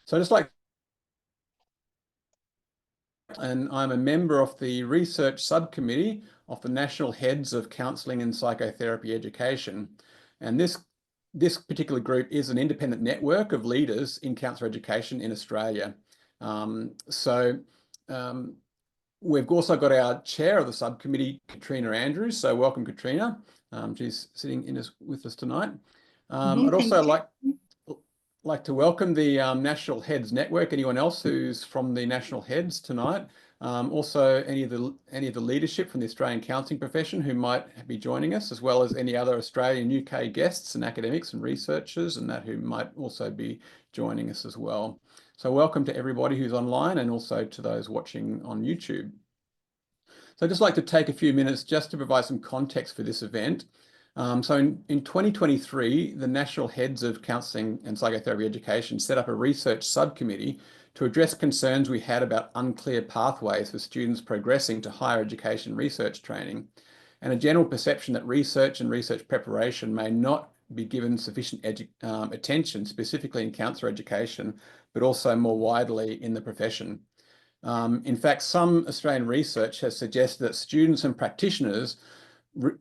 So I'd just like, and I'm a member of the research subcommittee of the National Heads of Counselling and Psychotherapy Education. And this particular group is an independent network of leaders in counsellor education in Australia. We've also got our chair of the subcommittee, Katrina Andrews. So welcome, Katrina. She's sitting with us tonight. I'd also like to welcome the National Heads Network. Anyone else who's from the National Heads tonight? Also, any of the leadership from the Australian counselling profession who might be joining us, as well as any other Australian UK guests and academics and researchers and that who might also be joining us as well. So welcome to everybody who's online and also to those watching on YouTube. So I'd just like to take a few minutes just to provide some context for this event. So in 2023, the National Heads of Counselling and Psychotherapy Education set up a research subcommittee to address concerns we had about unclear pathways for students progressing to higher education research training, and a general perception that research and research preparation may not be given sufficient attention, specifically in counsellor education, but also more widely in the profession. In fact, some Australian research has suggested that students and practitioners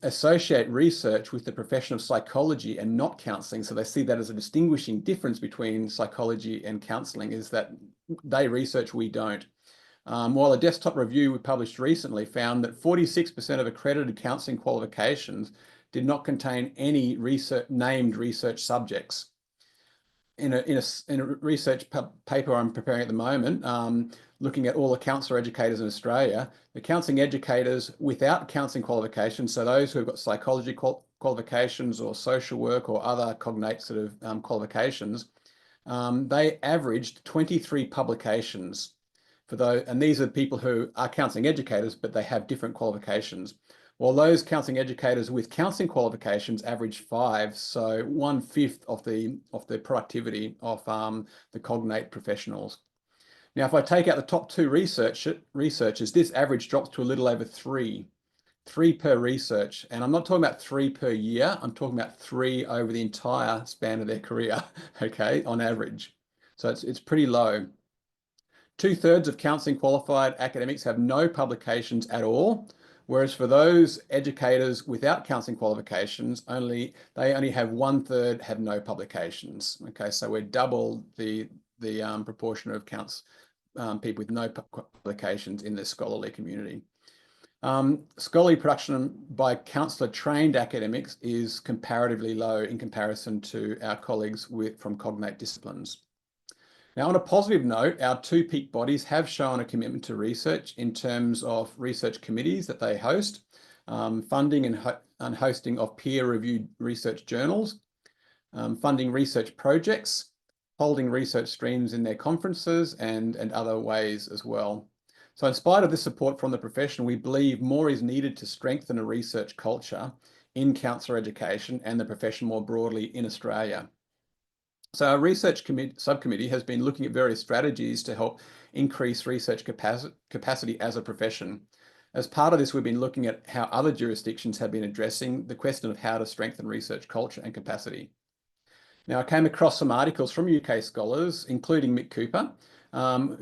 associate research with the profession of psychology and not counselling. So they see that as a distinguishing difference between psychology and counselling, is that they research, we don't. While a desktop review we published recently found that 46% of accredited counselling qualifications did not contain any named research subjects. In a research paper I'm preparing at the moment, looking at all the counsellor educators in Australia, the counselling educators without counselling qualifications, so those who have got psychology qualifications or social work or other cognate sort of qualifications, they averaged 23 publications for those, and these are people who are counselling educators, but they have different qualifications. While those counselling educators with counselling qualifications average 5, so 1/5 of the productivity of the cognate professionals. Now, if I take out the top 2 researchers, this average drops to a little over 3 per research. And I'm not talking about 3 per year. I'm talking about 3 over the entire span of their career, okay, on average. So it's pretty low. 2/3 of counselling qualified academics have no publications at all, whereas for those educators without counselling qualifications, they only have 1/3 have no publications. Okay, so we're double the proportion of people with no publications in the scholarly community. Scholarly production by counsellor trained academics is comparatively low in comparison to our colleagues from cognate disciplines. Now, on a positive note, our 2 peak bodies have shown a commitment to research in terms of research committees that they host, funding and hosting of peer-reviewed research journals, funding research projects, holding research streams in their conferences and other ways as well. So in spite of this support from the profession, we believe more is needed to strengthen a research culture in counsellor education and the profession more broadly in Australia. So our research subcommittee has been looking at various strategies to help increase research capacity as a profession. As part of this, we've been looking at how other jurisdictions have been addressing the question of how to strengthen research culture and capacity. Now, I came across some articles from UK scholars, including Mick Cooper,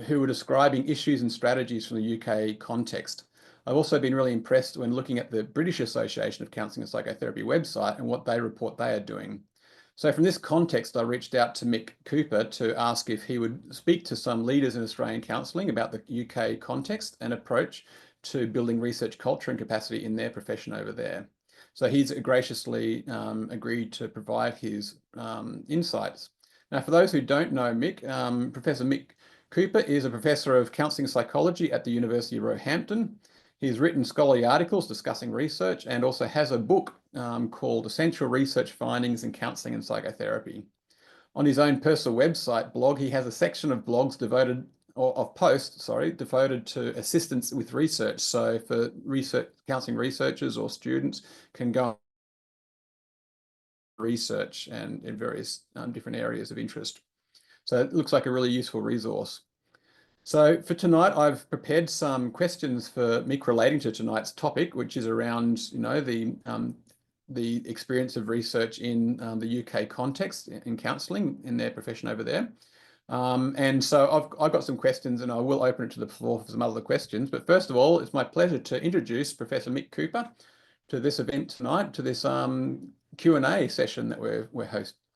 who were describing issues and strategies from the UK context. I've also been really impressed when looking at the British Association of Counselling and Psychotherapy website and what they report they are doing. So from this context, I reached out to Mick Cooper to ask if he would speak to some leaders in Australian counselling about the UK context and approach to building research culture and capacity in their profession over there. So he's graciously agreed to provide his insights. Now, for those who don't know Mick, Professor Mick Cooper is a professor of counselling psychology at the University of Roehampton. He's written scholarly articles discussing research and also has a book called Essential Research Findings in Counselling and Psychotherapy. On his own personal website blog, he has a section of blogs devoted to assistance with research. So for counselling researchers or students can go research and in various different areas of interest. So it looks like a really useful resource. So for tonight, I've prepared some questions for Mick relating to tonight's topic, which is around, the experience of research in the UK context in counselling in their profession over there. And so I've got some questions, and I will open it to the floor for some other questions. But first of all, it's my pleasure to introduce Professor Mick Cooper to this event tonight, to this Q&A session that we're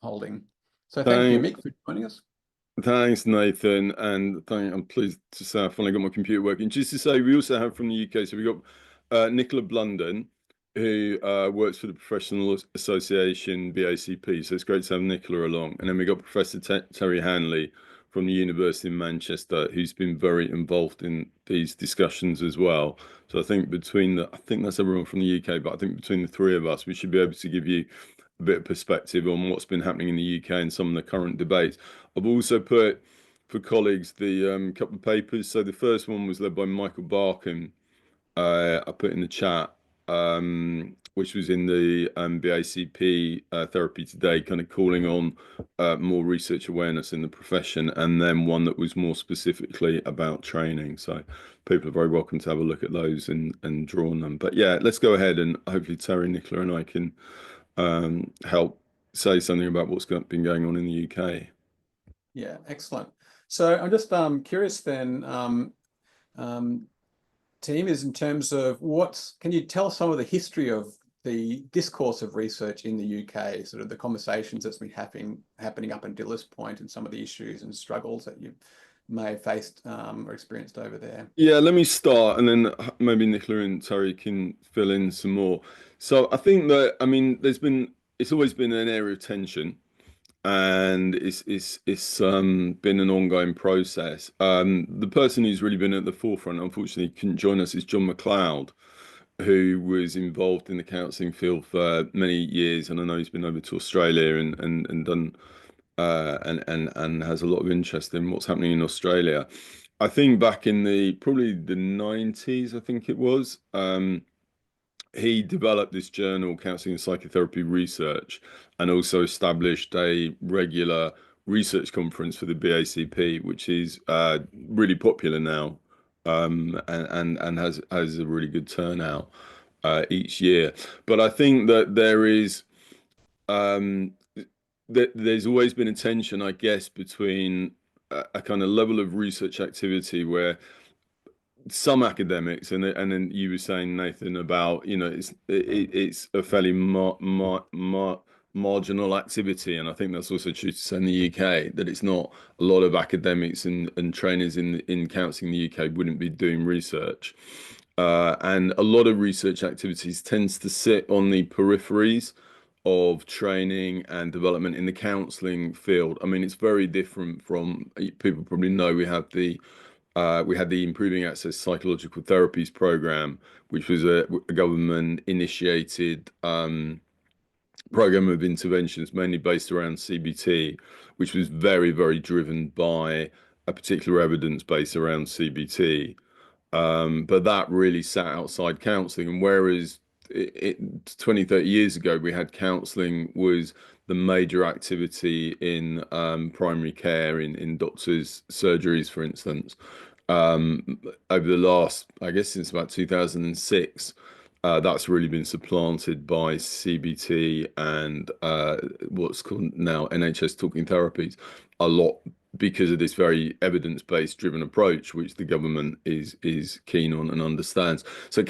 holding. So thank you, Thanks, Mick, for joining us. thanks, Nathan, and I'm pleased to say I finally got my computer working. Just to say, we also have from the UK, so we got Nicola Blunden, who works for the Professional Association BACP. So it's great to have Nicola along, and then we got Professor Terry Hanley from the University of Manchester, who's been very involved in these discussions as well. So I think I think that's everyone from the UK, but I think between the three of us, we should be able to give you a bit of perspective on what's been happening in the UK and some of the current debates. I've also put for colleagues the couple of papers. So the first one was led by Michael Barkham. I put in the chat, which was in the BACP Therapy Today, kind of calling on more research awareness in the profession, and then one that was more specifically about training. So people are very welcome to have a look at those and draw on them. But yeah, let's go ahead, and hopefully Terry, Nicola, and I can help say something about what's been going on in the UK. Yeah, excellent. So I'm just curious then, team, is in terms of can you tell some of the history of the discourse of research in the UK, sort of the conversations that's been happening up until this point, and some of the issues and struggles that you may have faced or experienced over there? Yeah, let me start, and then maybe Nicola and Terry can fill in some more. So I think that, I mean, it's always been an area of tension, and it's been an ongoing process. The person who's really been at the forefront, unfortunately, couldn't join us, is John McLeod, who was involved in the counselling field for many years, and I know he's been over to Australia and done and has a lot of interest in what's happening in Australia. I think back in probably the 90s, I think it was, he developed this journal, Counselling and Psychotherapy Research, and also established a regular research conference for the BACP, which is really popular now, and has a really good turnout each year. But I think that um, there's always been a tension, I guess, between a kind of level of research activity where some academics, and then you were saying, Nathan, about, it's a fairly marginal activity, and I think that's also true to say in the UK, that it's not a lot of academics and trainers in counselling in the UK wouldn't be doing research, and a lot of research activities tends to sit on the peripheries of training and development in the counselling field. I mean, it's very different from, people probably know, we had the Improving Access Psychological Therapies program, which was a government initiated program of interventions mainly based around CBT, which was very, very driven by a particular evidence base around CBT. But that really sat outside counselling. And whereas 20, 30 years ago, we had counselling was the major activity in primary care, in doctors' surgeries, for instance. Over the last, I guess, since about 2006, that's really been supplanted by CBT and what's called now NHS talking therapies a lot, because of this very evidence-based driven approach, which the government is keen on and understands. So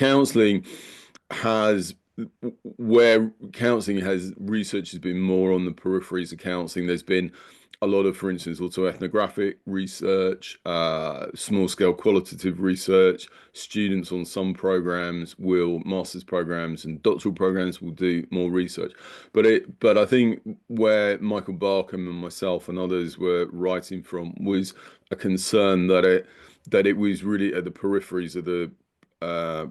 where counselling has research has been more on the peripheries of counselling. There's been a lot of, for instance, also ethnographic research, small-scale qualitative research. Students on some programs master's programs and doctoral programs will do more research. But I think where Michael Barkham and myself and others were writing from was a concern that it was really at the peripheries of the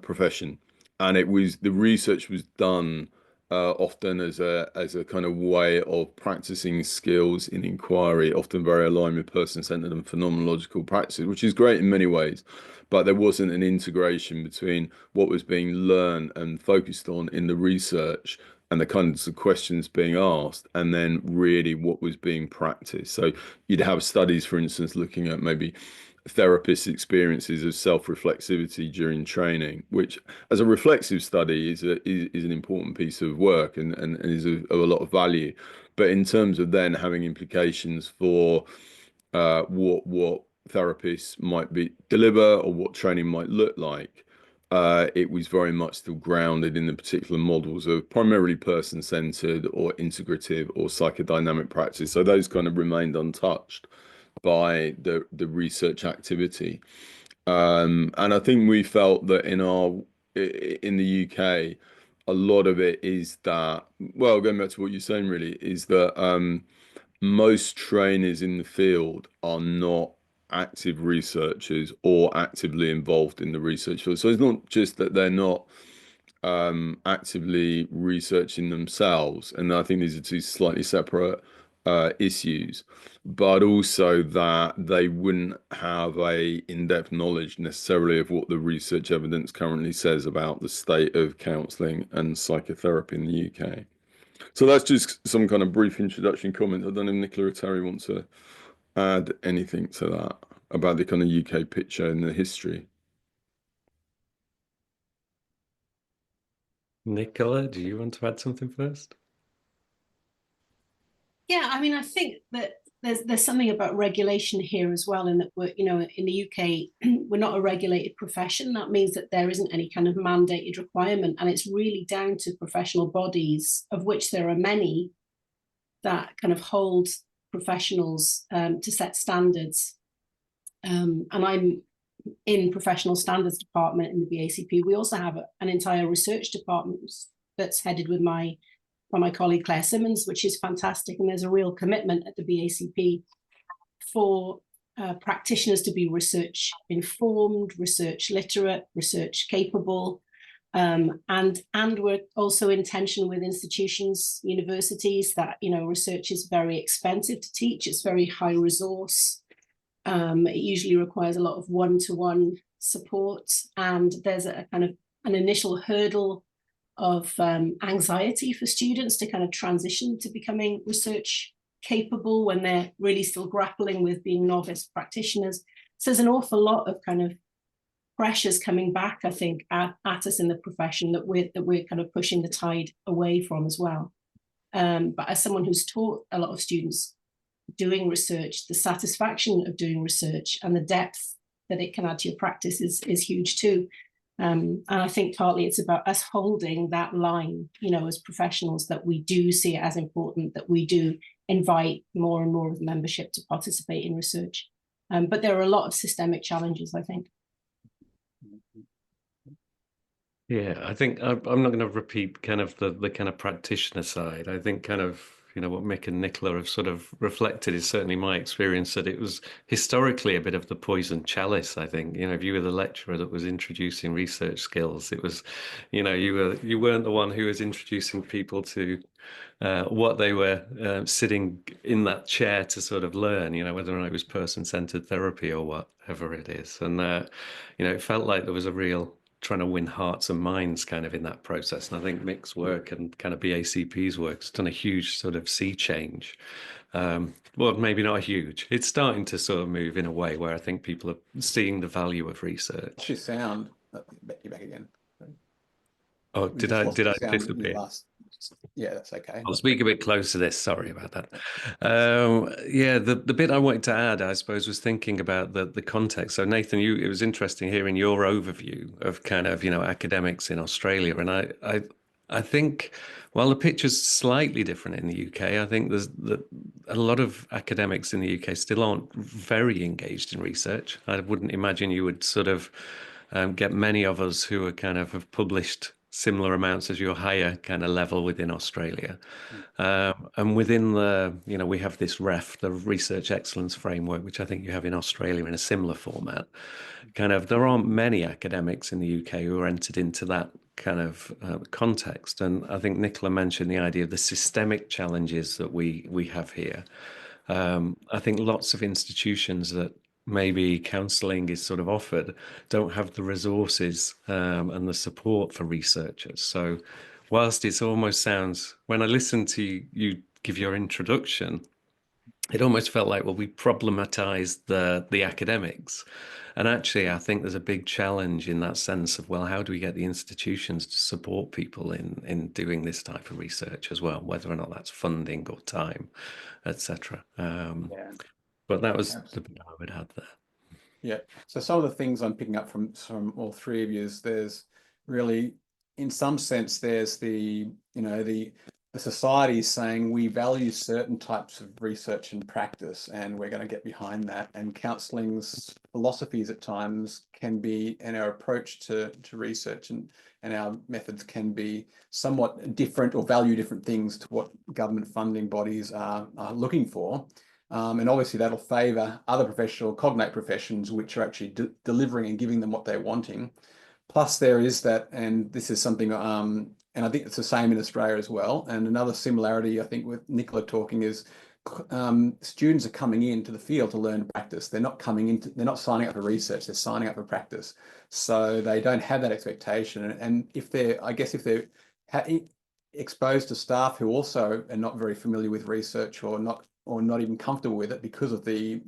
profession, and the research was done often as a kind of way of practicing skills in inquiry, often very aligned with person-centered and phenomenological practices, which is great in many ways. But there wasn't an integration between what was being learned and focused on in the research and the kinds of questions being asked, and then really what was being practiced. So you'd have studies, for instance, looking at maybe therapists' experiences of self-reflexivity during training, which as a reflexive study is an important piece of work and is of a lot of value. But in terms of then having implications for what therapists might deliver or what training might look like, it was very much still grounded in the particular models of primarily person-centered or integrative or psychodynamic practice. So those kind of remained untouched by the research activity. And I think we felt that in the UK, a lot of it is that, well, going back to what you're saying, really, is that most trainers in the field are not active researchers or actively involved in the research field. So it's not just that they're not actively researching themselves, and I think these are two slightly separate issues, but also that they wouldn't have a in-depth knowledge necessarily of what the research evidence currently says about the state of counselling and psychotherapy in the UK. So that's just some kind of brief introduction comment. I don't know if Nicola or Terry want to add anything to that about the kind of UK picture and the history. Nicola, do you want to add something first? Yeah, I mean, I think that there's something about regulation here as well, in that we're, in the UK, we're not a regulated profession. That means that there isn't any kind of mandated requirement, and it's really down to professional bodies, of which there are many, that kind of hold professionals to set standards. And I'm in professional standards department in the BACP. We also have an entire research department that's headed with by my colleague Claire Simmons, which is fantastic. And there's a real commitment at the BACP for practitioners to be research informed, research literate, research capable. And we're also in tension with institutions, universities, that, research is very expensive to teach. It's very high resource. It usually requires a lot of one-to-one support. And there's a kind of an initial hurdle of anxiety for students to kind of transition to becoming research capable when they're really still grappling with being novice practitioners. So there's an awful lot of kind of pressures coming back, I think, at us in the profession that we're kind of pushing the tide away from as well. But as someone who's taught a lot of students doing research, the satisfaction of doing research and the depth that it can add to your practice is huge too. And I think partly it's about us holding that line, as professionals, that we do see it as important, that we do invite more and more of the membership to participate in research. But there are a lot of systemic challenges, I think. Yeah, I think I'm not going to repeat kind of the kind of practitioner side. I think kind of, what Mick and Nicola have sort of reflected is certainly my experience, that it was historically a bit of the poison chalice. I think, if you were the lecturer that was introducing research skills, it was, you weren't the one who was introducing people to what they were sitting in that chair to sort of learn, whether or not it was person-centered therapy or whatever it is. And, it felt like there was a real trying to win hearts and minds kind of in that process. And I think Mick's work and kind of BACP's work has done a huge sort of sea change. Well, maybe not huge. It's starting to sort of move in a way where I think people are seeing the value of research. What's your sound? You're back again. Oh, did I disappear? Yeah, that's okay. I'll speak a bit close to this. Sorry about that. Yeah, the bit I wanted to add, I suppose, was thinking about the context. So Nathan, it was interesting hearing your overview of kind of, academics in Australia. And I think while the picture's slightly different in the UK, I think there's a lot of academics in the UK still aren't very engaged in research. I wouldn't imagine you would sort of get many of us who are kind of have published similar amounts as your higher kind of level within Australia. And within we have this the Research Excellence Framework, which I think you have in Australia in a similar format. Kind of, there aren't many academics in the UK who are entered into that kind of context. And I think Nicola mentioned the idea of the systemic challenges that we have here. I think lots of institutions that maybe counselling is sort of offered don't have the resources and the support for researchers. So whilst it almost sounds, when I listen to you give your introduction, it almost felt like, well, we problematized the academics. And actually, I think there's a big challenge in that sense of, well, how do we get the institutions to support people in doing this type of research as well, whether or not that's funding or time, etc. Yeah. But that was the bit I would add there. Yeah. So some of the things I'm picking up from all three of you is there's really, in some sense, there's the society is saying we value certain types of research and practice, and we're going to get behind that. And counselling's philosophies at times can be, and our approach to research and our methods can be somewhat different or value different things to what government funding bodies are looking for. And obviously that'll favour other cognate professions, which are actually delivering and giving them what they're wanting. Plus there is that, and this is something, and I think it's the same in Australia as well. And another similarity, I think, with Nicola talking is students are coming into the field to learn practice. They're not signing up for research, they're signing up for practice. So they don't have that expectation. And if they're exposed to staff who also are not very familiar with research or not even comfortable with it because of the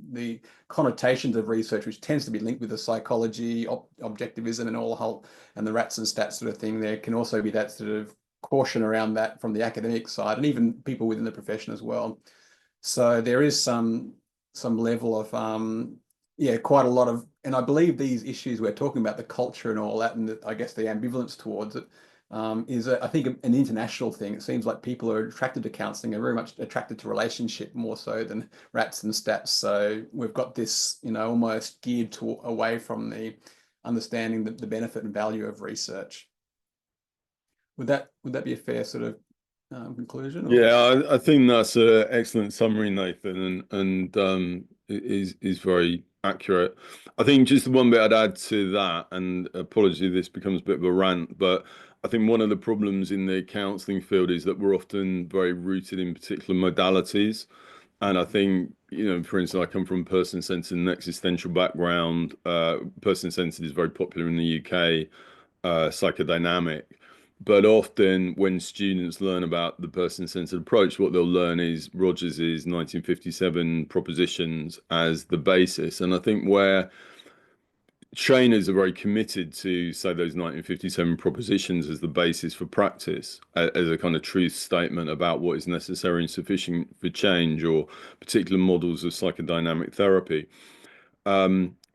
connotations of research, which tends to be linked with the psychology, objectivism, and the rats and stats sort of thing. There can also be that sort of caution around that from the academic side, and even people within the profession as well. So there is some level of quite a lot of, and I believe these issues we're talking about, the culture and all that, and I guess the ambivalence towards it, is I think an international thing. It seems like people are attracted to counselling, are very much attracted to relationship more so than rats and stats. So we've got this, almost geared away from the understanding the benefit and value of research. Would that be a fair sort of conclusion? Or? Yeah, I think that's an excellent summary, Nathan, and is very accurate. I think just the one bit I'd add to that, and apology, this becomes a bit of a rant, but I think one of the problems in the counselling field is that we're often very rooted in particular modalities. And I think, for instance, I come from a person-centered and existential background. Person-centered is very popular in the UK, psychodynamic. But often when students learn about the person-centered approach, what they'll learn is Rogers's 1957 propositions as the basis. And I think where trainers are very committed to, say, those 1957 propositions as the basis for practice, as a kind of truth statement about what is necessary and sufficient for change, or particular models of psychodynamic therapy.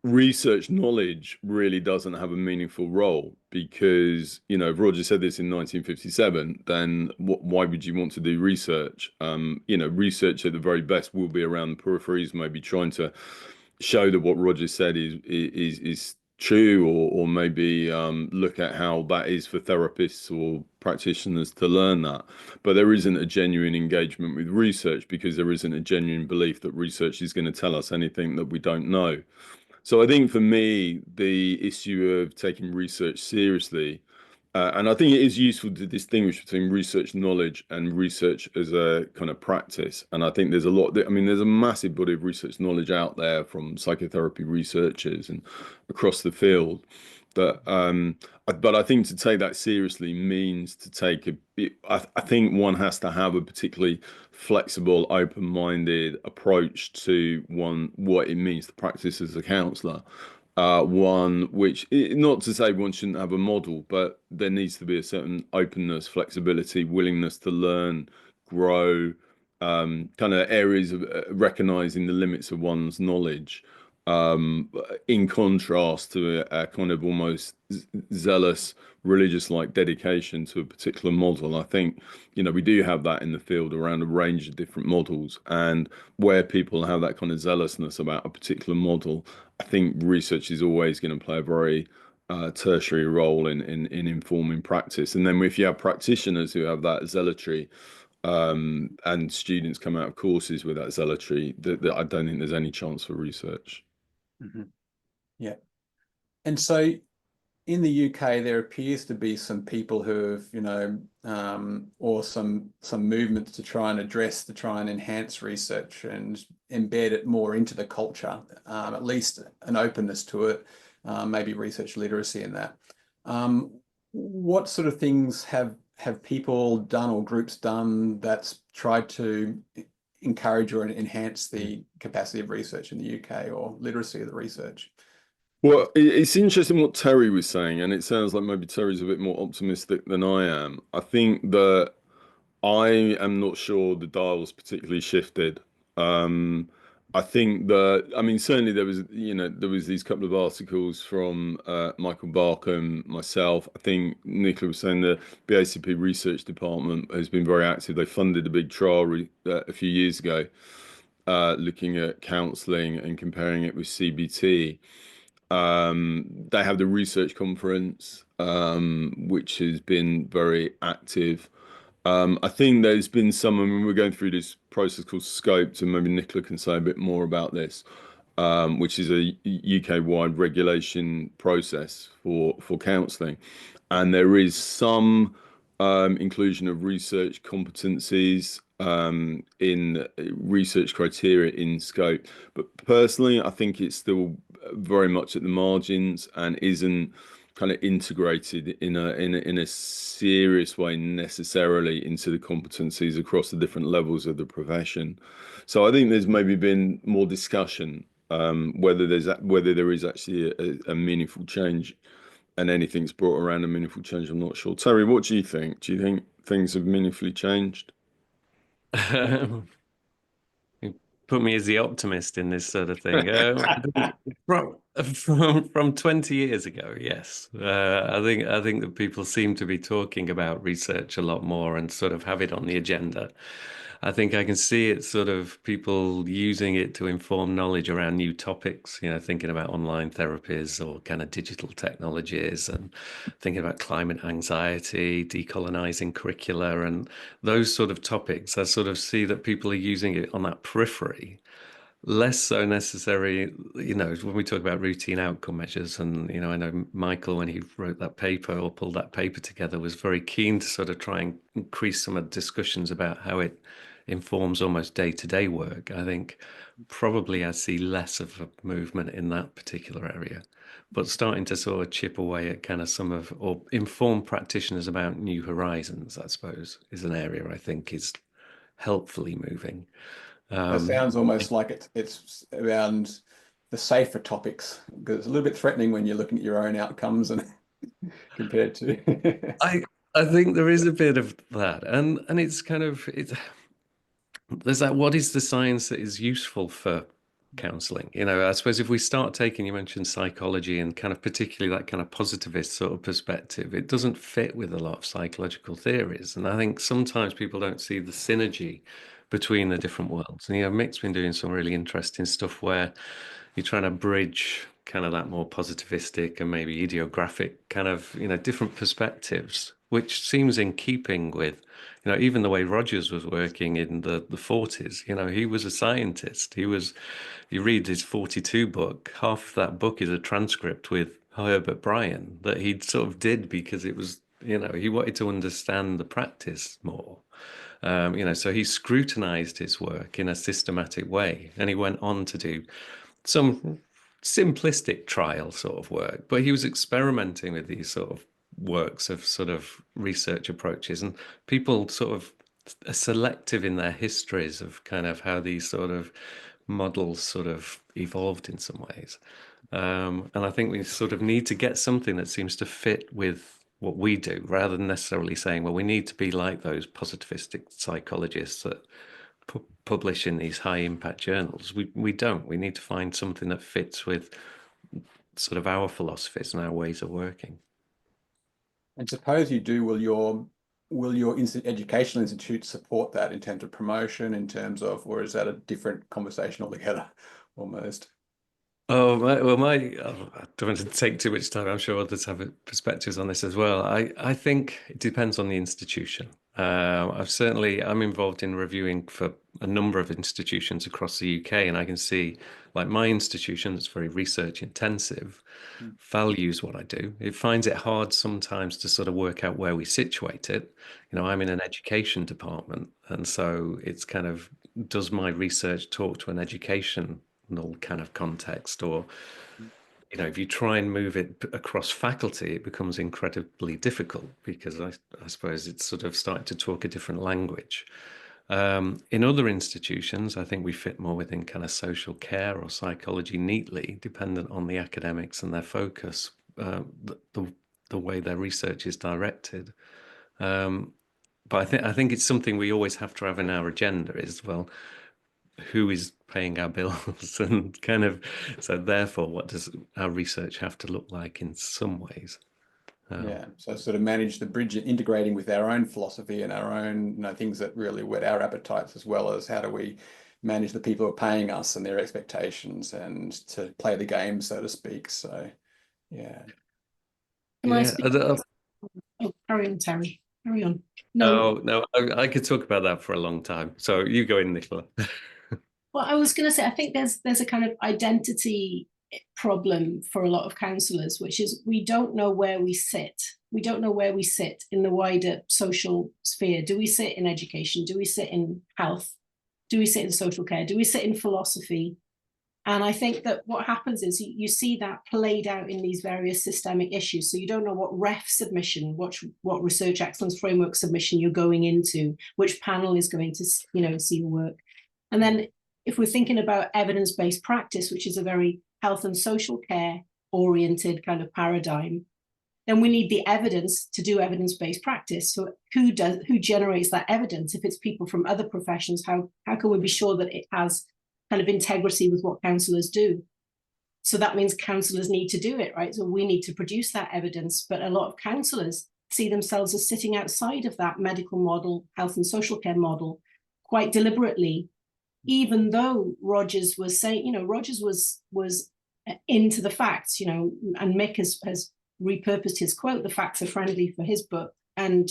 Research knowledge really doesn't have a meaningful role because, if Roger said this in 1957, then why would you want to do research? Research at the very best will be around the peripheries, maybe trying to show that what Roger said is true, or maybe look at how that is for therapists or practitioners to learn that. But there isn't a genuine engagement with research because there isn't a genuine belief that research is going to tell us anything that we don't know. So I think for me, the issue of taking research seriously, and I think it is useful to distinguish between research knowledge and research as a kind of practice. And I think there's there's a massive body of research knowledge out there from psychotherapy researchers and across the field. But I think to take that seriously means to take I think one has to have a particularly flexible, open-minded approach to what it means to practice as a counsellor. One which, not to say one shouldn't have a model, but there needs to be a certain openness, flexibility, willingness to learn, grow, kind of areas of recognizing the limits of one's knowledge, in contrast to a kind of almost zealous religious-like dedication to a particular model. I think, we do have that in the field around a range of different models, and where people have that kind of zealousness about a particular model, I think research is always going to play a very tertiary role in informing practice. And then if you have practitioners who have that zealotry, and students come out of courses with that zealotry, that I don't think there's any chance for research. Mm-hmm. Yeah. And so in the UK, there appears to be some people who have, or some movements to try and enhance research and embed it more into the culture, at least an openness to it, maybe research literacy in that. What sort of things have people done or groups done that's tried to encourage or enhance the capacity of research in the UK or literacy of the research? Well, it's interesting what Terry was saying, and it sounds like maybe Terry's a bit more optimistic than I am. I think that I am not sure the dial's particularly shifted. I think I mean, certainly there was, there was these couple of articles from Michael Barkham, myself. I think Nicola was saying the BACP research department has been very active. They funded a big trial a few years ago, looking at counselling and comparing it with CBT. They have the research conference, which has been very active. I think there's been some, I mean, we're going through this process called Scoped, and maybe Nicola can say a bit more about this, which is a UK-wide regulation process for counselling. And there is some inclusion of research competencies in research criteria in Scope. But personally, I think it's still very much at the margins and isn't kind of integrated in a serious way necessarily into the competencies across the different levels of the profession. So I think there's maybe been more discussion whether there is actually a meaningful change, and anything's brought around a meaningful change. I'm not sure. Terry, what do you think? Do you think things have meaningfully changed? You put me as the optimist in this sort of thing. From 20 years ago, yes. I think that people seem to be talking about research a lot more and sort of have it on the agenda. I think I can see it sort of people using it to inform knowledge around new topics, thinking about online therapies or kind of digital technologies, and thinking about climate anxiety, decolonizing curricula, and those sort of topics. I sort of see that people are using it on that periphery, less so necessary, when we talk about routine outcome measures. And, I know Michael, when he wrote that paper or pulled that paper together, was very keen to sort of try and increase some of the discussions about how it informs almost day-to-day work. I think probably I see less of a movement in that particular area, but starting to sort of chip away at kind of or inform practitioners about new horizons, I suppose, is an area I think is helpfully moving. It sounds almost like it's around the safer topics, because it's a little bit threatening when you're looking at your own outcomes and compared to. I think there is a bit of that, and it's kind of there's that. What is the science that is useful for counselling? I suppose if we start taking, you mentioned psychology and kind of particularly that kind of positivist sort of perspective, it doesn't fit with a lot of psychological theories, and I think sometimes people don't see the synergy between the different worlds. And Mick's been doing some really interesting stuff where you're trying to bridge kind of that more positivistic and maybe ideographic kind of different perspectives, which seems in keeping with even the way Rogers was working in the 40s. He was a scientist. You read his 42 book, half of that book is a transcript with Herbert Bryan that he sort of did because it was, he wanted to understand the practice more. So he scrutinized his work in a systematic way, and he went on to do some simplistic trial sort of work, but he was experimenting with these sort of works of sort of research approaches, and people sort of are selective in their histories of kind of how these sort of models sort of evolved in some ways. And I think we sort of need to get something that seems to fit with what we do, rather than necessarily saying, well, we need to be like those positivistic psychologists that publish in these high impact journals. We don't. We need to find something that fits with sort of our philosophies and our ways of working. And suppose you do, will your educational institute support that in terms of promotion, or is that a different conversation altogether, almost? Oh, well, I don't want to take too much time. I'm sure others have perspectives on this as well. I think it depends on the institution. I'm involved in reviewing for a number of institutions across the UK, and I can see, like, my institution that's very research intensive, values what I do. It finds it hard sometimes to sort of work out where we situate it. I'm in an education department, and so it's kind of, does my research talk to an educational kind of context, or if you try and move it across faculty, it becomes incredibly difficult because I suppose it's sort of starting to talk a different language. In other institutions, I think we fit more within kind of social care or psychology neatly, dependent on the academics and their focus, the way their research is directed. But I think it's something we always have to have in our agenda is, well, who is paying our bills and kind of, so therefore what does our research have to look like in some ways? Yeah, so sort of manage the bridge, integrating with our own philosophy and our own, things that really whet our appetites, as well as how do we manage the people who are paying us and their expectations, and to play the game, so to speak. So, yeah. Can I speak? Oh, carry on, Terry. Carry on. No, I could talk about that for a long time. So you go in, Nicola. Well, I was going to say, I think there's a kind of identity problem for a lot of counsellors, which is we don't know where we sit. We don't know where we sit in the wider social sphere. Do we sit in education? Do we sit in health? Do we sit in social care? Do we sit in philosophy? And I think that what happens is you see that played out in these various systemic issues. So you don't know what ref submission, what research excellence framework submission you're going into, which panel is going to, see your work. And then if we're thinking about evidence-based practice, which is a very health and social care oriented kind of paradigm, then we need the evidence to do evidence-based practice. So who generates that evidence? If it's people from other professions, how can we be sure that it has kind of integrity with what counsellors do? So that means counsellors need to do it, right? So we need to produce that evidence, but a lot of counsellors see themselves as sitting outside of that medical model, health and social care model, quite deliberately, even though Rogers was saying, Rogers was into the facts, and Mick has repurposed his quote, "The facts are friendly," for his book. And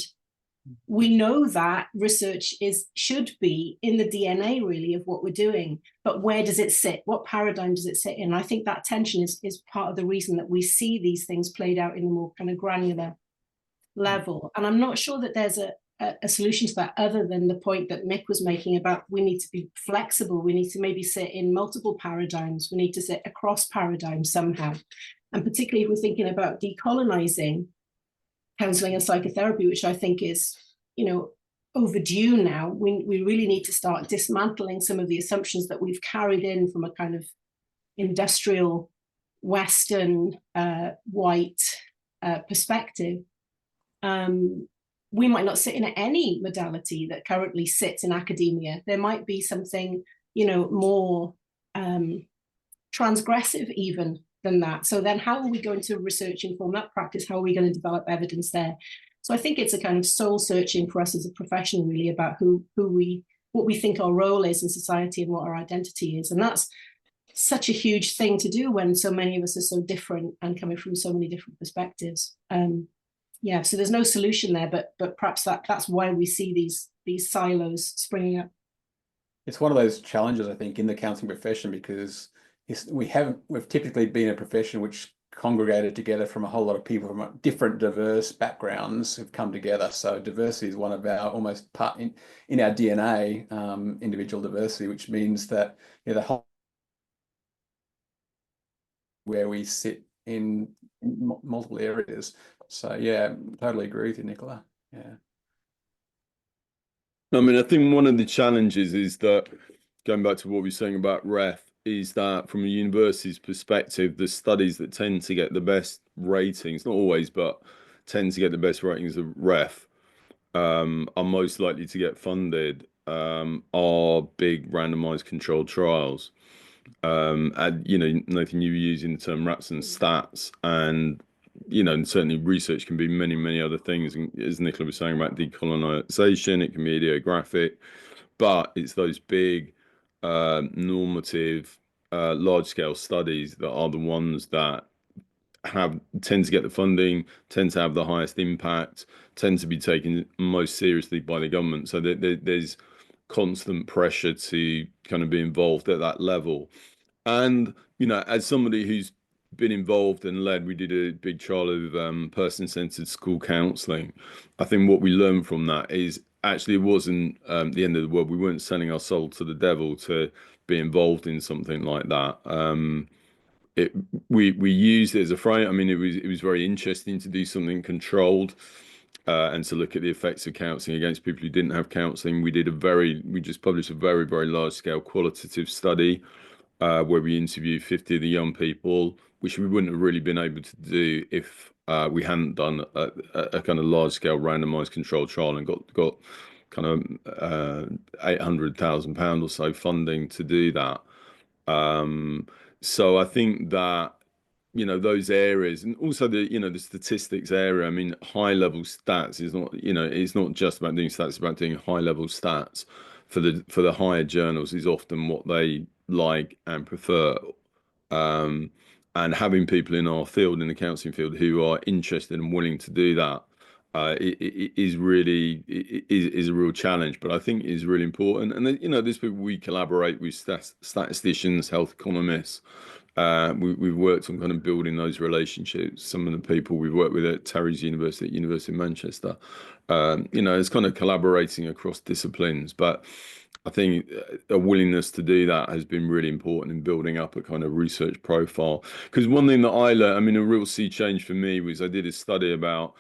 we know that research should be in the DNA really of what we're doing, but where does it sit? What paradigm does it sit in? I think that tension is part of the reason that we see these things played out in a more kind of granular level. And I'm not sure that there's a solution to that, other than the point that Mick was making about we need to be flexible. We need to maybe sit in multiple paradigms. We need to sit across paradigms somehow. And particularly if we're thinking about decolonizing counselling and psychotherapy, which I think is, overdue now, we really need to start dismantling some of the assumptions that we've carried in from a kind of industrial, Western, white perspective. We might not sit in any modality that currently sits in academia. There might be something, more transgressive even than that. So then how are we going to research inform that practice? How are we going to develop evidence there? So I think it's a kind of soul searching for us as a profession, really, about what we think our role is in society and what our identity is. And that's such a huge thing to do when so many of us are so different and coming from so many different perspectives. So there's no solution there, but perhaps that's why we see these silos springing up. It's one of those challenges, I think, in the counselling profession, because we've typically been a profession which congregated together from a whole lot of people from different diverse backgrounds who've come together. So diversity is one of our almost part in our DNA, individual diversity, which means that the whole where we sit in multiple areas. So yeah, totally agree with you, Nicola. Yeah. I mean, I think one of the challenges is that, going back to what we were saying about REF, is that from a university's perspective, the studies that tend to get the best ratings, not always, but tend to get the best ratings of REF, are most likely to get funded, are big randomized controlled trials. And Nathan, you were using the term RAPS and stats, and and certainly research can be many, many other things. And as Nicola was saying about decolonization, it can be ideographic, but it's those big normative large-scale studies that are the ones that tend to get the funding, tend to have the highest impact, tend to be taken most seriously by the government. So there's constant pressure to kind of be involved at that level. And as somebody who's been involved and led, we did a big trial of person-centered school counselling. I think what we learned from that is actually it wasn't the end of the world. We weren't selling our soul to the devil to be involved in something like that. We used it as a frame. I mean, it was very interesting to do something controlled and to look at the effects of counselling against people who didn't have counselling. We just published a very, very large scale qualitative study where we interviewed 50 of the young people, which we wouldn't have really been able to do if we hadn't done a kind of large scale randomized controlled trial and got kind of £800,000 or so funding to do that. So I think that, you know, those areas, and also the, you know, the statistics area. I mean, high level stats is not, you know, it's not just about doing stats, it's about doing high level stats for the higher journals is often what they like and prefer. And having people in our field, in the counselling field, who are interested and willing to do that, it is really is a real challenge, but I think it is really important. And you know, there's people we collaborate with, statisticians, health economists. We've worked on kind of building those relationships. Some of the people we've worked with at Terry's University, at University of Manchester, you know, it's kind of collaborating across disciplines. But I think a willingness to do that has been really important in building up a kind of research profile. Because one thing that I learned, I mean, a real sea change for me was I did a study about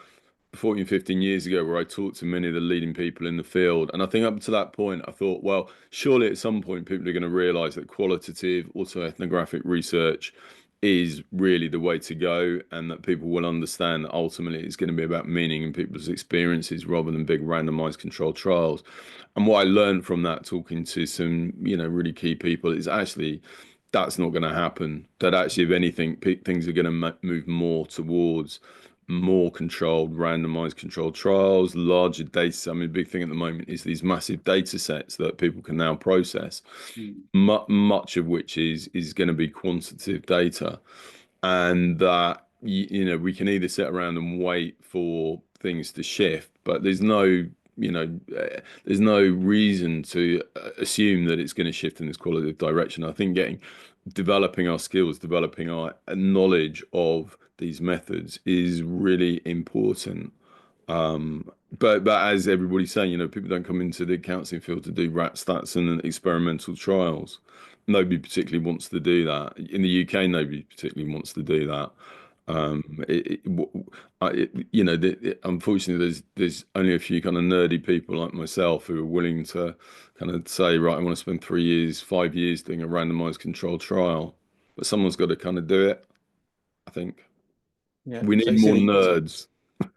14, 15 years ago where I talked to many of the leading people in the field. And I think up to that point, I thought, well, surely at some point people are going to realize that qualitative autoethnographic research is really the way to go, and that people will understand that ultimately it's going to be about meaning and people's experiences rather than big randomized controlled trials. And what I learned from that, talking to some, you know, really key people, is actually that's not going to happen. That actually, if anything, things are going to move more towards more controlled, randomized controlled trials, larger data. I mean, the big thing at the moment is these massive data sets that people can now process, much of which is going to be quantitative data. And that, you know, we can either sit around and wait for things to shift, but there's no, you know, there's no reason to assume that it's going to shift in this qualitative direction. I think developing our skills, developing our knowledge of these methods is really important. But as everybody's saying, you know, people don't come into the counselling field to do rat stats and experimental trials. Nobody particularly wants to do that. In the UK, nobody particularly wants to do that. You know, unfortunately, there's only a few kind of nerdy people like myself who are willing to kind of say, right, I want to spend 3 years, 5 years doing a randomized controlled trial. But someone's got to kind of do it, I think. Yeah. We need more nerds.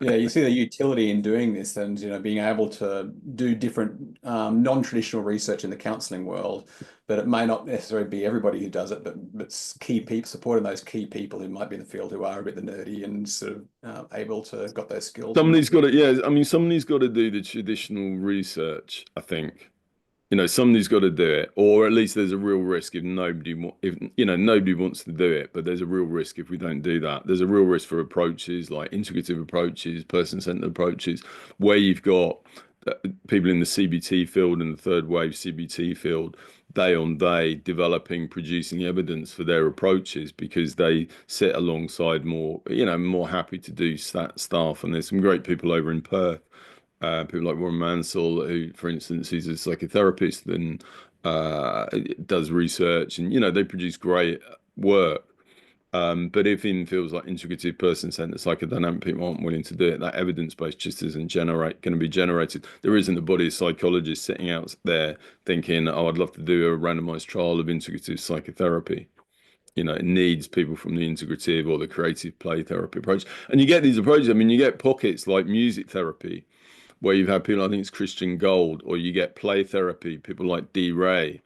Yeah, you see the utility in doing this, and you know, being able to do different non-traditional research in the counselling world, but it may not necessarily be everybody who does it, but key people, supporting those key people who might be in the field who are a bit the nerdy and sort of able to got those skills. Somebody's got to, yeah. I mean, somebody's got to do the traditional research, I think. You know, somebody's got to do it, or at least there's a real risk if nobody wants to do it, but there's a real risk if we don't do that. There's a real risk for approaches like integrative approaches, person-centered approaches, where you've got people in the CBT field and the third wave CBT field, day on day, developing, producing evidence for their approaches because they sit alongside more happy to do staff. And there's some great people over in Perth. People like Warren Mansell, who, for instance, is a psychotherapist and does research, and you know, they produce great work. But if in fields like integrative, person-centered, psychodynamic, people aren't willing to do it, that evidence base just isn't going to be generated. There isn't a body of psychologists sitting out there thinking, "Oh, I'd love to do a randomized trial of integrative psychotherapy." You know, it needs people from the integrative or the creative play therapy approach. And you get these approaches. I mean, you get pockets like music therapy, where you've had people, I think it's Christian Gold, or you get play therapy, people like D. Ray,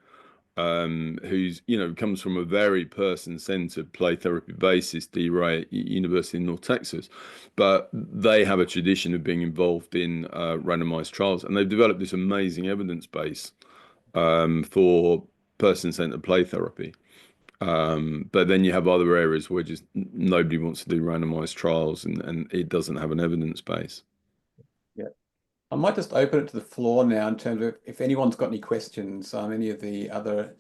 who's, you know, comes from a very person-centered play therapy basis, D. Ray at University of North Texas. But they have a tradition of being involved in randomized trials, and they've developed this amazing evidence base for person-centered play therapy. But then you have other areas where just nobody wants to do randomized trials, and it doesn't have an evidence base. Yeah. I might just open it to the floor now in terms of if anyone's got any questions. Any of the other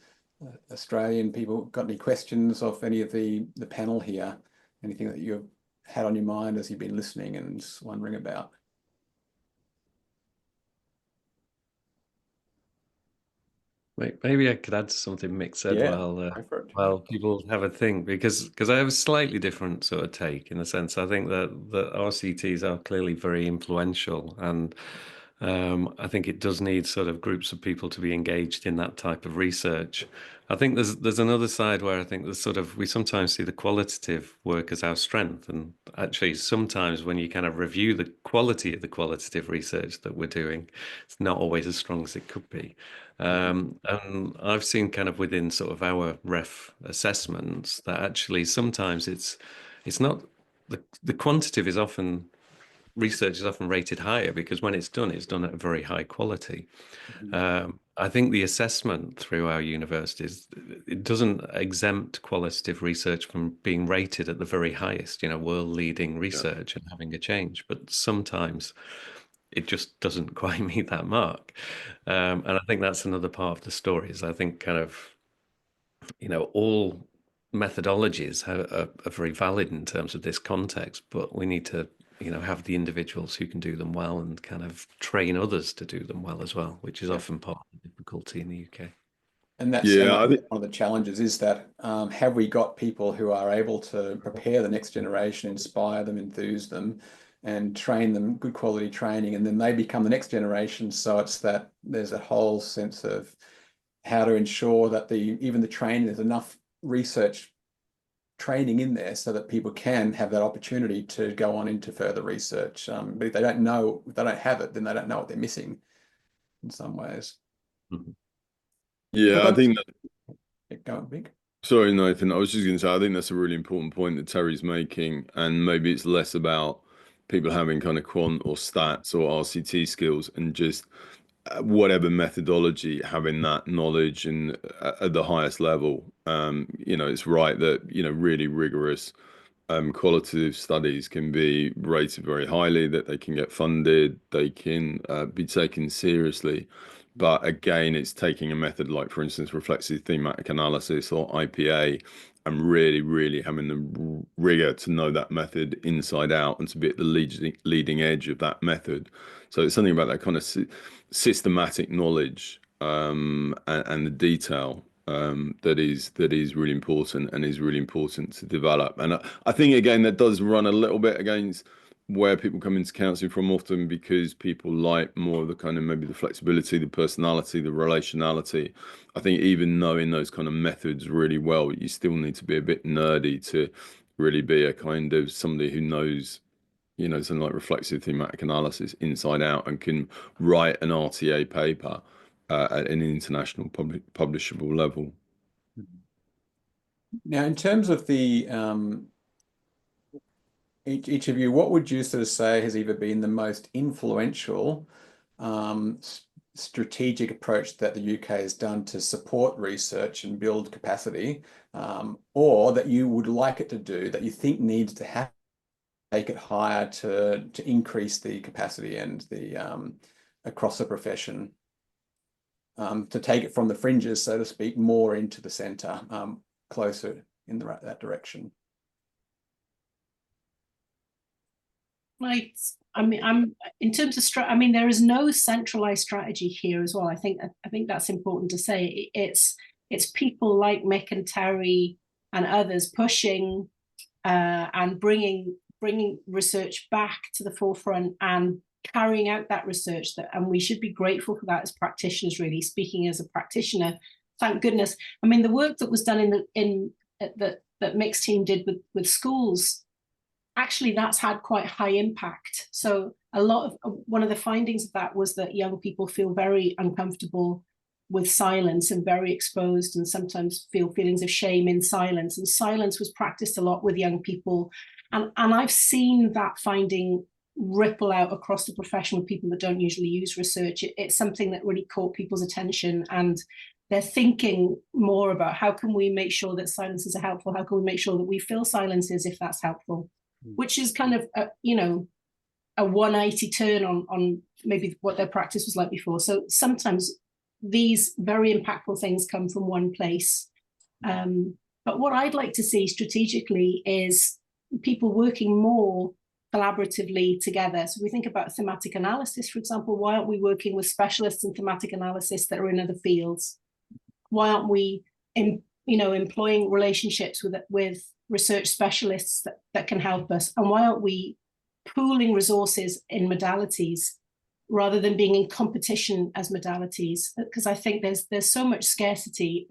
Australian people got any questions of any of the panel here? Anything that you've had on your mind as you've been listening and just wondering about? Maybe I could add something Mick said while people have a think, because I have a slightly different sort of take, in the sense I think that RCTs are clearly very influential, and I think it does need sort of groups of people to be engaged in that type of research. I think there's another side where I think there's sort of, we sometimes see the qualitative work as our strength, and actually sometimes when you kind of review the quality of the qualitative research that we're doing, it's not always as strong as it could be. And I've seen kind of within sort of our ref assessments that actually sometimes it's not the quantitative is often, research is often rated higher because when it's done at a very high quality. I think the assessment through our universities, it doesn't exempt qualitative research from being rated at the very highest, world leading research and having a change, but sometimes it just doesn't quite meet that mark. And I think that's another part of the story, is I think kind of, all methodologies are very valid in terms of this context, but we need to have the individuals who can do them well and kind of train others to do them well as well, which is often part of the difficulty in the UK. And that's one of the challenges, is that have we got people who are able to prepare the next generation, inspire them, enthuse them, and train them, good quality training, and then they become the next generation. So it's that there's a whole sense of how to ensure that even the training, there's enough research training in there so that people can have that opportunity to go on into further research. But if they don't have it, then they don't know what they're missing in some ways. Yeah, I think that, go on, Mick. Sorry, Nathan, I was just going to say, I think that's a really important point that Terry's making, and maybe it's less about people having kind of quant or stats or RCT skills and just whatever methodology, having that knowledge and at the highest level. It's right that really rigorous qualitative studies can be rated very highly, that they can get funded, they can be taken seriously. But again, it's taking a method like, for instance, reflexive thematic analysis or IPA, and really having the rigor to know that method inside out and to be at the leading edge of that method. So it's something about that kind of systematic knowledge and the detail that is really important and is really important to develop. And I think, again, that does run a little bit against where people come into counselling from often, because people like more of the kind of maybe the flexibility, the personality, the relationality. I think even knowing those kind of methods really well, you still need to be a bit nerdy to really be a kind of somebody who knows, something like reflexive thematic analysis inside out and can write an RTA paper at an international publishable level. Now, in terms of the each of you, what would you sort of say has either been the most influential strategic approach that the UK has done to support research and build capacity, or that you would like it to do, that you think needs to happen, take it higher to increase the capacity and the across the profession, to take it from the fringes, so to speak, more into the centre, closer in that direction? Right. I'm in terms of there is no centralized strategy here as well. I think that's important to say. It's people like Mick and Terry and others pushing and bringing research back to the forefront and carrying out that research, and we should be grateful for that as practitioners. Really speaking as a practitioner, thank goodness. The work that was done that Mick's team did with schools, actually that's had quite high impact. So one of the findings of that was that young people feel very uncomfortable with silence and very exposed, and sometimes feel feelings of shame in silence. And silence was practiced a lot with young people. And I've seen that finding ripple out across the profession with people that don't usually use research. It's something that really caught people's attention, and they're thinking more about how can we make sure that silences are helpful? How can we make sure that we fill silences if that's helpful? Which is kind of a 180 turn on maybe what their practice was like before. So sometimes these very impactful things come from one place. But what I'd like to see strategically is people working more collaboratively together. So we think about thematic analysis, for example. Why aren't we working with specialists in thematic analysis that are in other fields? Why aren't we employing relationships with research specialists that can help us? And why aren't we pooling resources in modalities rather than being in competition as modalities, because I think there's so much scarcity.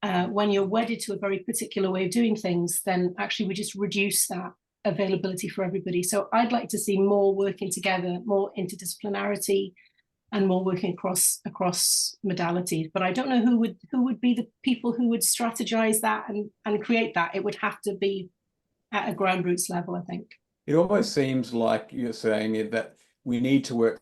When you're wedded to a very particular way of doing things, then actually we just reduce that availability for everybody. So I'd like to see more working together, more interdisciplinarity, and more working across modalities. But I don't know who would be the people who would strategize that and create that. It would have to be at a ground roots level, I think. It almost seems like you're saying that we need to work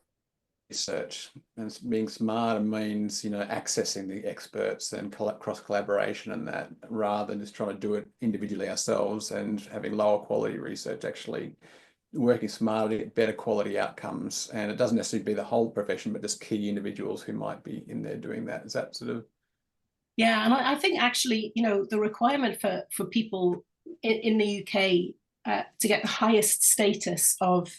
research, and being smarter means, you know, accessing the experts and cross collaboration and that, rather than just trying to do it individually ourselves and having lower quality research. Actually working smarter to get better quality outcomes, and it doesn't necessarily be the whole profession, but just key individuals who might be in there doing that. Is that sort of? Yeah, and I think actually, you know, the requirement for people in the UK to get the highest status of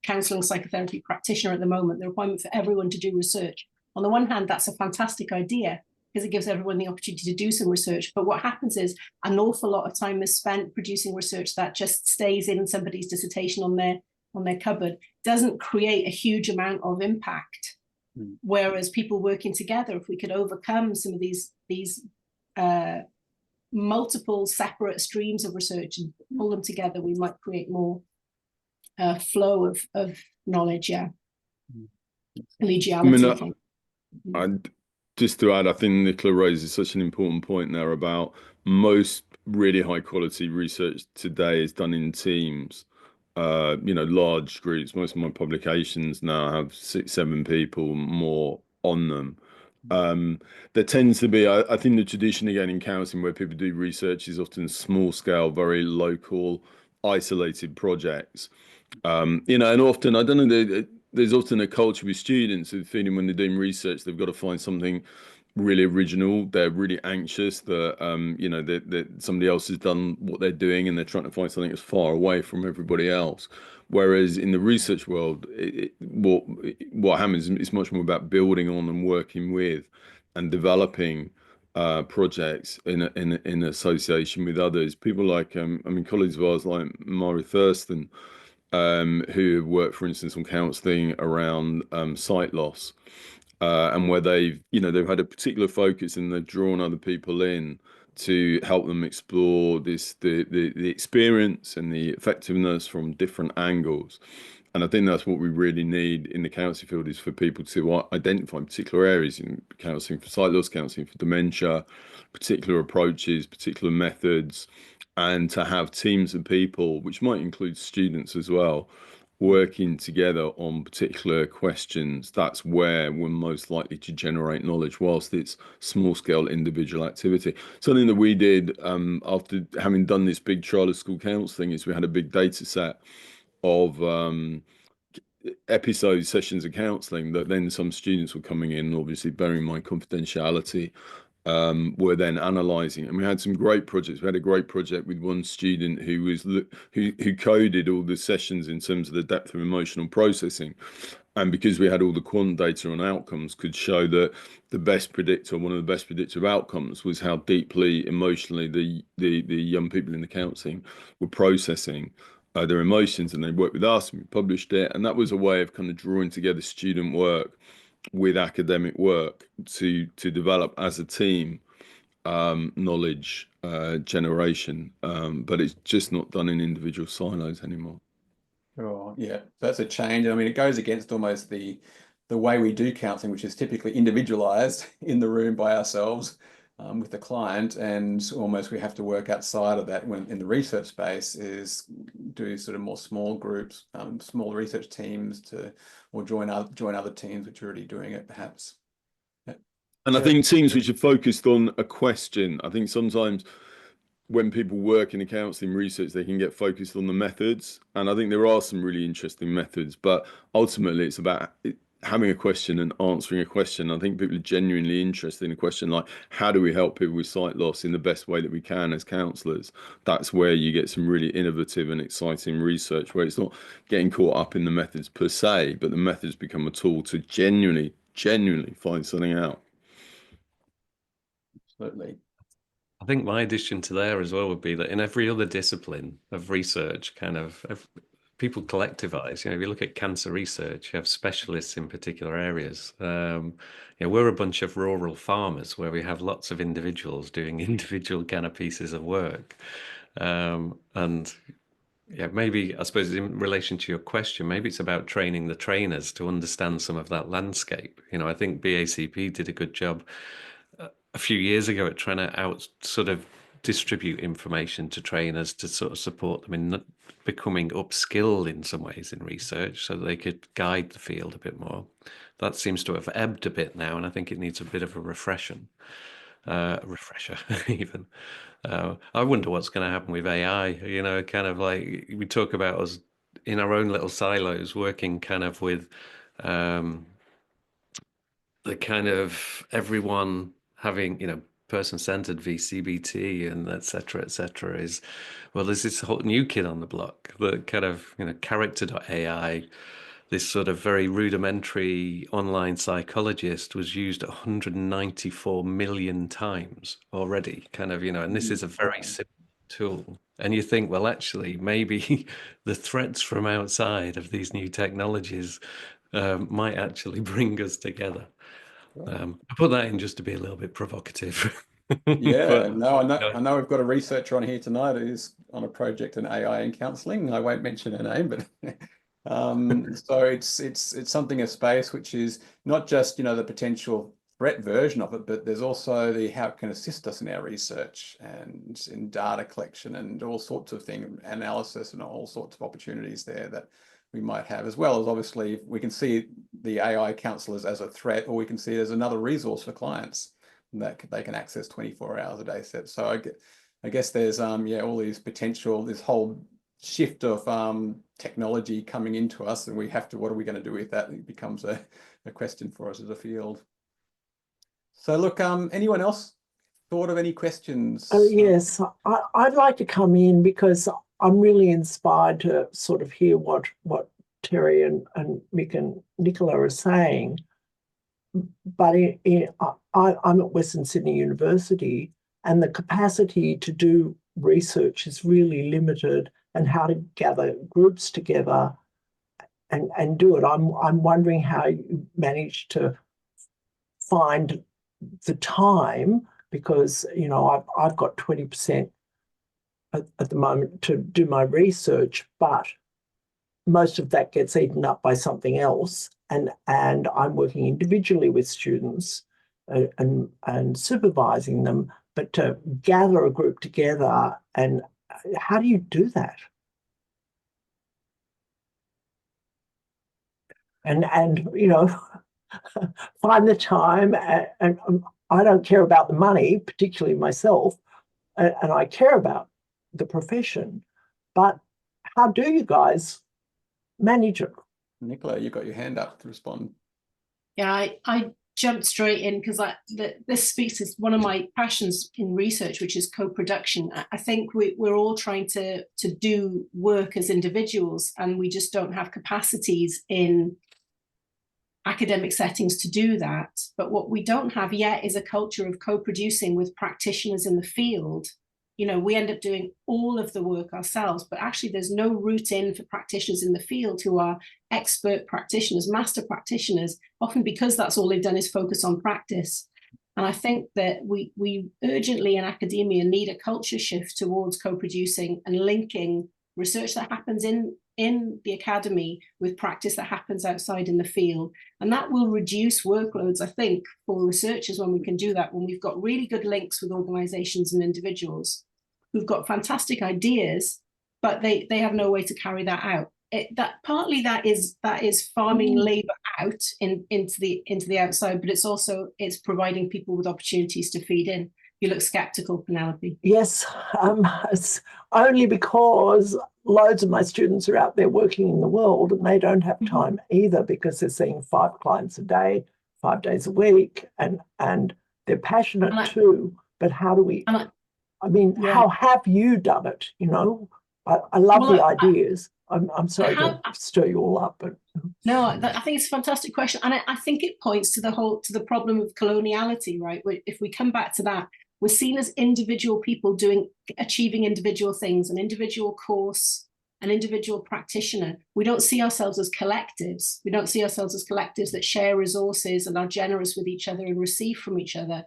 counselling psychotherapy practitioner at the moment, the requirement for everyone to do research. On the one hand, that's a fantastic idea because it gives everyone the opportunity to do some research. But what happens is an awful lot of time is spent producing research that just stays in somebody's dissertation on their cupboard, doesn't create a huge amount of impact. Whereas people working together, if we could overcome some of these multiple separate streams of research and pull them together, we might create more flow of knowledge. Yeah, collegiality. I mean, just to add, I think Nicola raises such an important point there about most really high quality research today is done in teams. You know, large groups. Most of my publications now have 6-7 people more on them. There tends to be, I think the tradition again in counselling where people do research is often small scale, very local, isolated projects. You know, and often, I don't know, there's often a culture with students who feeling when they're doing research, they've got to find something really original. They're really anxious that, you know, that somebody else has done what they're doing and they're trying to find something that's far away from everybody else. Whereas in the research world, what happens is much more about building on and working with and developing projects in association with others. People like, I mean, colleagues of ours like Mari Thurston, who have worked, for instance, on counselling around sight loss, and where they've had a particular focus and they've drawn other people in to help them explore the experience and the effectiveness from different angles. And I think that's what we really need in the counselling field, is for people to identify particular areas in counselling for sight loss, counselling for dementia, particular approaches, particular methods, and to have teams of people, which might include students as well, working together on particular questions. That's where we're most likely to generate knowledge, whilst it's small scale individual activity. Something that we did after having done this big trial of school counselling is we had a big data set of episode sessions of counselling that then some students were coming in, obviously bearing in mind confidentiality, were then analysing, and we had some great projects. We had a great project with one student who coded all the sessions in terms of the depth of emotional processing, and because we had all the quant data on outcomes, could show that the best predictor, one of the best predictive outcomes, was how deeply emotionally the young people in the counselling were processing their emotions. And they worked with us and we published it, and that was a way of kind of drawing together student work with academic work to develop as a team knowledge generation, but it's just not done in individual silos anymore. Oh, yeah, that's a change. I mean, it goes against almost the way we do counselling, which is typically individualized in the room by ourselves with the client, and almost we have to work outside of that when in the research space is do sort of more small groups, small research teams or join other teams which are already doing it, perhaps. And I think teams which are focused on a question. I think sometimes when people work in the counselling research, they can get focused on the methods. And I think there are some really interesting methods, but ultimately it's about having a question and answering a question. I think people are genuinely interested in a question like, how do we help people with sight loss in the best way that we can as counsellors? That's where you get some really innovative and exciting research, where it's not getting caught up in the methods per se, but the methods become a tool to genuinely find something out. Absolutely. I think my addition to there as well would be that in every other discipline of research, kind of people collectivize. You know, if you look at cancer research, you have specialists in particular areas. You know, we're a bunch of rural farmers where we have lots of individuals doing individual kind of pieces of work. And yeah, maybe, I suppose in relation to your question, maybe it's about training the trainers to understand some of that landscape. You know, I think BACP did a good job a few years ago at trying to sort of distribute information to trainers to sort of support them in becoming upskilled in some ways in research so that they could guide the field a bit more. That seems to have ebbed a bit now, and I think it needs a bit of a refresher even. I wonder what's going to happen with AI, you know, kind of like we talk about us in our own little silos working kind of with the kind of everyone having, you know, person-centered VCBT and et cetera, is, well, there's this whole new kid on the block, the kind of, you know, character.ai, this sort of very rudimentary online psychologist was used 194 million times already, kind of, you know, and this is a very simple tool. And you think, well, actually, maybe the threats from outside of these new technologies might actually bring us together. I put that in just to be a little bit provocative. Yeah, But, no, I know we've got a researcher on here tonight who's on a project in AI and counselling. I won't mention her name, but so it's something, a space which is not just, you know, the potential threat version of it, but there's also the how it can assist us in our research and in data collection and all sorts of things, analysis and all sorts of opportunities there that we might have, as well as obviously we can see the AI counsellors as a threat, or we can see it as another resource for clients that they can access 24 hours a day. So I guess there's yeah, all these potential, this whole shift of technology coming into us, and we have to, what are we going to do with that? It becomes a question for us as a field. So look, anyone else thought of any questions? Oh, yes, I'd like to come in because I'm really inspired to sort of hear what Terry and Mick and Nicola are saying. But I'm at Western Sydney University, and the capacity to do research is really limited, and how to gather groups together and do it. I'm wondering how you managed to find the time, because, you know, I've got 20% at the moment to do my research, but most of that gets eaten up by something else. And I'm working individually with students and supervising them, but to gather a group together, and how do you do that? And you know, find the time, and I don't care about the money, particularly myself, and I care about the profession, but how do you guys manage it? Nicola, you got your hand up to respond. Yeah, I jumped straight in because this speaks to one of my passions in research, which is co-production. I think we're all trying to do work as individuals, and we just don't have capacities in academic settings to do that. But what we don't have yet is a culture of co-producing with practitioners in the field. You know, we end up doing all of the work ourselves, but actually there's no route in for practitioners in the field who are expert practitioners, master practitioners, often because that's all they've done is focus on practice. And I think that we urgently in academia need a culture shift towards co-producing and linking research that happens in the academy with practice that happens outside in the field. And that will reduce workloads, I think, for researchers when we can do that, when we've got really good links with organizations and individuals who've got fantastic ideas, but they have no way to carry that out. Partly that is farming labor out into the outside, but it's providing people with opportunities to feed in. You look skeptical, Penelope. Yes, it's only because loads of my students are out there working in the world, and they don't have time either, because they're seeing 5 clients a day, 5 days a week, and they're passionate too. But how do we? I mean, yeah. How have you done it? You know, I love the ideas. I'm sorry to stir you all up, but no, I think it's a fantastic question, and I think it points to the problem of coloniality, right? If we come back to that, we're seen as individual people achieving individual things, an individual course, an individual practitioner. We don't see ourselves as collectives. We don't see ourselves as collectives that share resources and are generous with each other and receive from each other.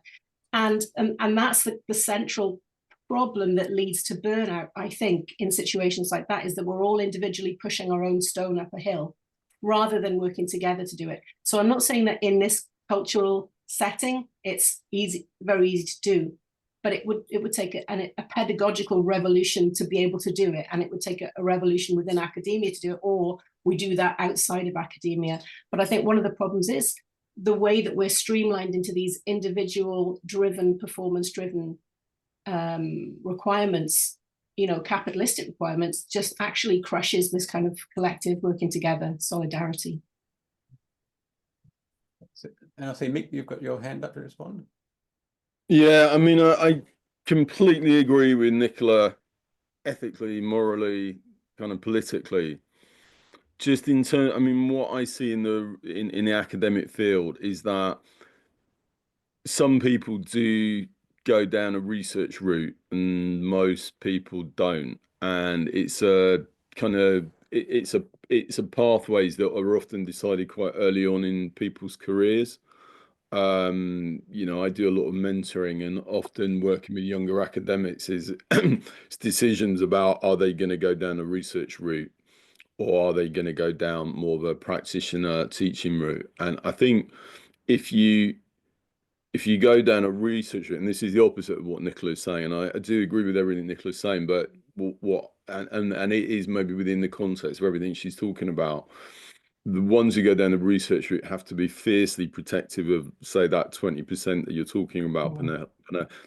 And that's the central problem that leads to burnout, I think, in situations like that, is that we're all individually pushing our own stone up a hill rather than working together to do it. So I'm not saying that in this cultural setting, it's easy, very easy to do, but it would take a pedagogical revolution to be able to do it. And it would take a revolution within academia to do it, or we do that outside of academia. But I think one of the problems is the way that we're streamlined into these individual driven, performance driven requirements, you know, capitalistic requirements, just actually crushes this kind of collective working together solidarity. And I see, Mick, you've got your hand up to respond. Yeah, I mean, I completely agree with Nicola, ethically, morally, kind of politically. Just in terms, I mean, what I see in the academic field is that some people do go down a research route and most people don't, and it's a kind of it's a pathways that are often decided quite early on in people's careers. You know, I do a lot of mentoring, and often working with younger academics is it's decisions about, are they going to go down a research route, or are they going to go down more of a practitioner teaching route? And I think if you go down a research route, and this is the opposite of what Nicola is saying, and I do agree with everything Nicola is saying, but and it is maybe within the context of everything she's talking about. The ones who go down the research route have to be fiercely protective of, say, that 20% that you're talking about.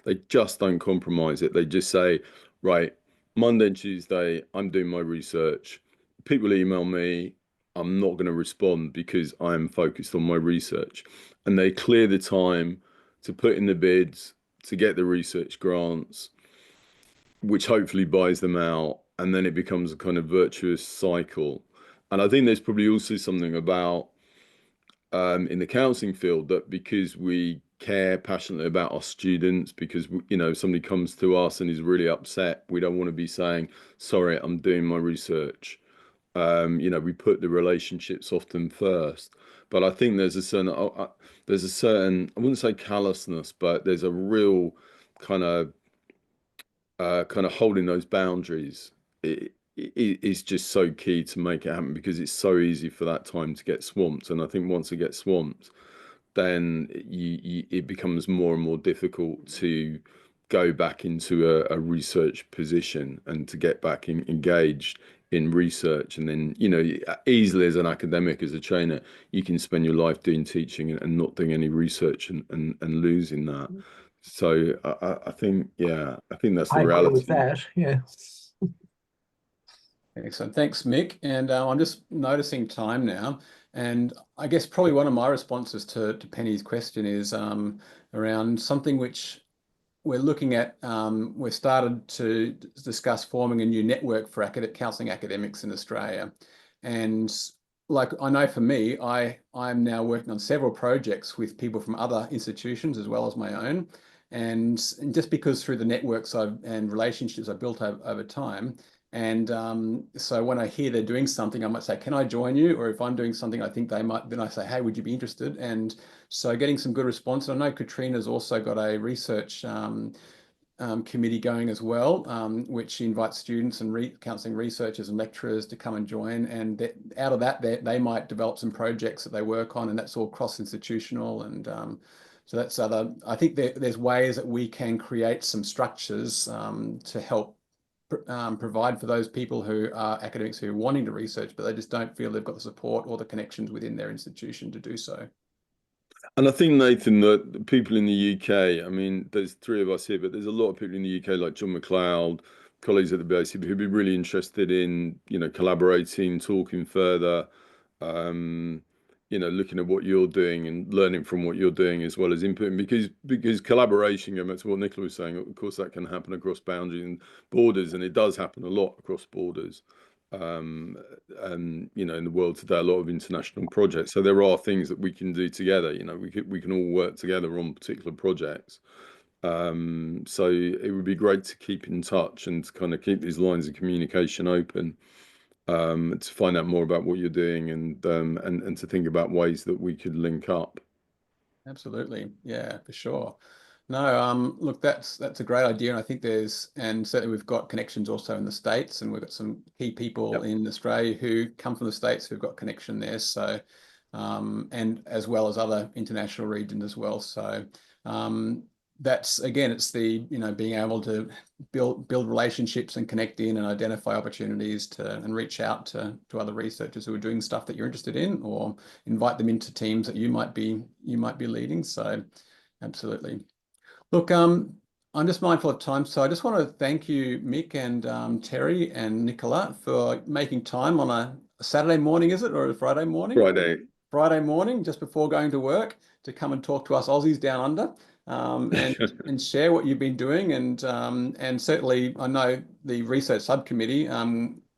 They just don't compromise it. They just say, right, Monday and Tuesday, I'm doing my research. People email me, I'm not going to respond because I'm focused on my research. And they clear the time to put in the bids, to get the research grants, which hopefully buys them out. And then it becomes a kind of virtuous cycle. And I think there's probably also something about in the counselling field, that because we care passionately about our students, because you know, somebody comes to us and is really upset, we don't want to be saying, sorry, I'm doing my research. You know, we put the relationships often first. But I think there's a certain I wouldn't say callousness, but there's a real kind of holding those boundaries. It is just so key to make it happen, because it's so easy for that time to get swamped. And I think once it gets swamped, then it becomes more and more difficult to go back into a research position and to get back engaged in research. And then, you know, easily as an academic, as a trainer, you can spend your life doing teaching and not doing any research and losing that. So I think, yeah, I think that's the reality. I agree with that, yeah. Excellent. Thanks, Mick. And I'm just noticing time now. And I guess probably one of my responses to Penny's question is around something which we're looking at. We've started to discuss forming a new network for counselling academics in Australia. And like, I know for me, I'm now working on several projects with people from other institutions as well as my own. And just because through the networks and relationships I've built over time. And so when I hear they're doing something, I might say, can I join you? Or if I'm doing something I think they might, then I say, hey, would you be interested? And so getting some good response. And I know Katrina's also got a research committee going as well, which invites students and counselling researchers and lecturers to come and join. And out of that, they might develop some projects that they work on, and that's all cross-institutional. And so that's I think there's ways that we can create some structures to help provide for those people who are academics who are wanting to research, but they just don't feel they've got the support or the connections within their institution to do so. And I think, Nathan, that the people in the UK, I mean, there's three of us here, but there's a lot of people in the UK, like John McLeod, colleagues at the BAC, who'd be really interested in, you know, collaborating, talking further, you know, looking at what you're doing and learning from what you're doing, as well as inputting, because collaboration, going back to what Nicola was saying, of course, that can happen across boundaries and borders, and it does happen a lot across borders. And you know, in the world today, a lot of international projects. So there are things that we can do together. You know, we can all work together on particular projects. So it would be great to keep in touch and to kind of keep these lines of communication open. to find out more about what you're doing, and to think about ways that we could link up. Absolutely. Yeah, for sure. No, look, that's a great idea. And I think and certainly we've got connections also in the States, and we've got some key people in Australia who come from the States who've got connection there. So, and as well as other international regions as well. So, that's, again, it's the, being able to build relationships and connect in and identify opportunities and reach out to other researchers who are doing stuff that you're interested in, or invite them into teams that you might be leading. So absolutely. Look, I'm just mindful of time, so I just want to thank you, Mick and Terry and Nicola, for making time on a Saturday morning, is it, or a Friday morning? Friday morning, just before going to work, to come and talk to us Aussies down under. And share what you've been doing, and certainly I know the research subcommittee,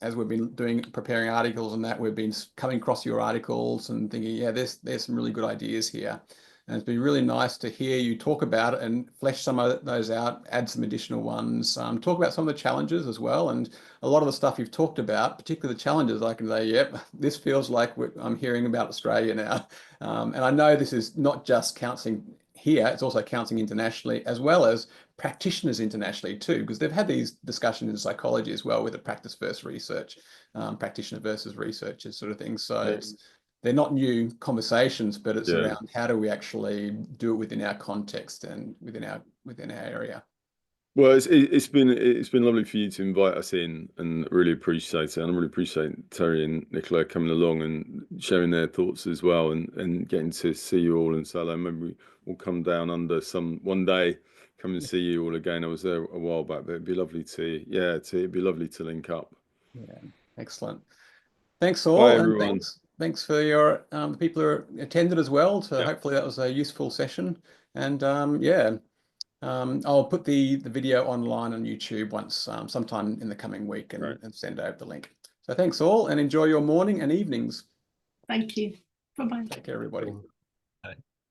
as we've been preparing articles and that, we've been coming across your articles and thinking, yeah, there's some really good ideas here, and it's been really nice to hear you talk about it and flesh some of those out, add some additional ones, talk about some of the challenges as well, and a lot of the stuff you've talked about, particularly the challenges. I can say, yep, this feels like I'm hearing about Australia now, and I know this is not just counselling here, it's also counselling internationally, as well as practitioners internationally too, because they've had these discussions in psychology as well with the practice versus research, practitioner versus researchers sort of thing. So they're not new conversations, but it's around how do we actually do it within our context and within our area. Well, it's been lovely for you to invite us in, and really appreciate it. And I really appreciate Terry and Nicola coming along and sharing their thoughts as well, and getting to see you all. And so maybe we'll come down under one day, come and see you all again. I was there a while back, but it'd be lovely it'd be lovely to link up. Yeah, excellent. Thanks all. Bye, everyone. And thanks for your the people who attended as well. Hopefully that was a useful session. And I'll put the video online on YouTube once sometime in the coming week, and send over the link. So thanks all, and enjoy your morning and evenings. Thank you. Bye-bye. Take care, everybody.